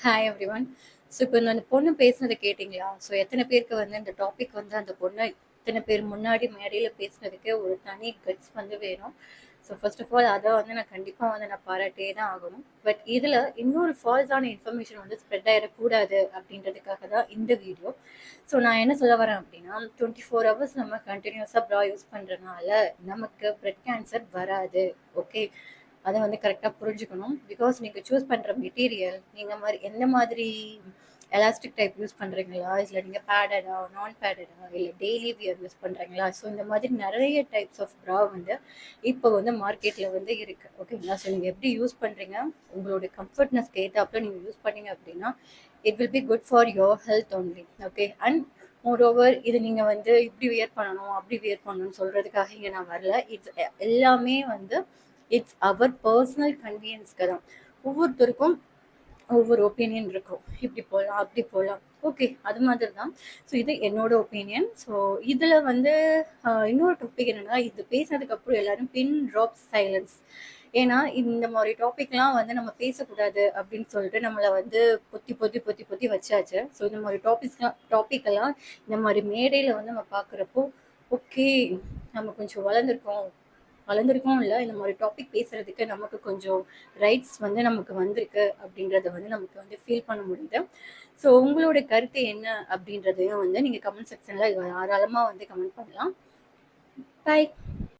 Hi everyone. So இப்போ அந்த பொண்ணு பேசுனதை கேட்டிங்களா? ஸோ எத்தனை பேருக்கு வந்து இந்த டாபிக் வந்து அந்த பொண்ணை இத்தனை பேர் முன்னாடி மேடையில் பேசுனதுக்கு ஒரு தனி கட்ஸ் வந்து வேணும். ஸோ ஃபர்ஸ்ட் ஆஃப் ஆல் அதை வந்து நான் கண்டிப்பாக வந்து நான் பாராட்டியே தான் ஆகணும். பட் இதில் இன்னொரு ஃபால்ஸான இன்ஃபர்மேஷன் வந்து ஸ்ப்ரெட் ஆகிடக்கூடாது அப்படின்றதுக்காக தான் இந்த வீடியோ. ஸோ நான் என்ன சொல்ல வரேன் அப்படின்னா 24 hours நம்ம கண்டினியூஸாக ப்ரா யூஸ் பண்ணுறதுனால நமக்கு பிரெட் கேன்சர் வராது. ஓகே, அதை வந்து கரெக்டாக புரிஞ்சுக்கணும். பிகாஸ் நீங்கள் சூஸ் பண்ணுற மெட்டீரியல் நீங்கள் மாதிரி எந்த மாதிரி எலாஸ்டிக் டைப் யூஸ் பண்ணுறீங்களா, இல்லை நீங்கள் பேடடா, நான் பேடடா, இல்லை டெய்லி வியர் யூஸ் பண்ணுறீங்களா? ஸோ இந்த மாதிரி நிறைய டைப்ஸ் ஆஃப் ப்ரா வந்து இப்போ வந்து மார்க்கெட்டில் வந்து இருக்குது. ஓகேங்களா? ஸோ நீங்கள் எப்படி யூஸ் பண்ணுறீங்க, உங்களோட கம்ஃபர்ட்னஸ்க்கு ஏற்றாப்புல நீங்கள் யூஸ் பண்ணீங்க அப்படின்னா it will be good for your health only. Okay, and moreover இது நீங்கள் வந்து இப்படி வியர் பண்ணணும் அப்படி வியர் பண்ணணும்னு சொல்கிறதுக்காக இங்கே நான் வரல. இட்ஸ் எல்லாமே வந்து இட்ஸ் அவர் பர்சனல் கன்வீனியன்ஸ்க்கு தான். ஒவ்வொருத்தருக்கும் ஒவ்வொரு ஒப்பீனியன் இருக்கும், இப்படி போகலாம் அப்படி போகலாம். ஓகே, அது மாதிரி தான். ஸோ இது என்னோட ஒப்பீனியன். ஸோ இதில் வந்து இன்னொரு டாபிக் என்னென்னா, இது பேசினதுக்கப்புறம் எல்லாரும் பின் ட்ராப் சைலன்ஸ். ஏன்னா இந்த மாதிரி டாபிக்லாம் வந்து நம்ம பேசக்கூடாது அப்படின்னு சொல்லிட்டு நம்மளை வந்து பொத்தி பொத்தி பொத்தி பொத்தி வச்சாச்சு. ஸோ இந்த மாதிரி டாபிக்கெல்லாம் இந்த மாதிரி மேடையில் வந்து நம்ம பார்க்குறப்போ ஓகே, நம்ம கொஞ்சம் வளர்ந்துருக்கோம் இல்லை, இந்த மாதிரி டாபிக் பேசுறதுக்கு நமக்கு கொஞ்சம் ரைட்ஸ் வந்து நமக்கு வந்திருக்கு அப்படின்றத வந்து நமக்கு வந்து ஃபீல் பண்ண முடியுது. ஸோ உங்களோட கருத்து என்ன அப்படின்றதையும் வந்து நீங்கள் கமெண்ட் செக்ஷனில் தாராளமாக வந்து கமெண்ட் பண்ணலாம். பாய்.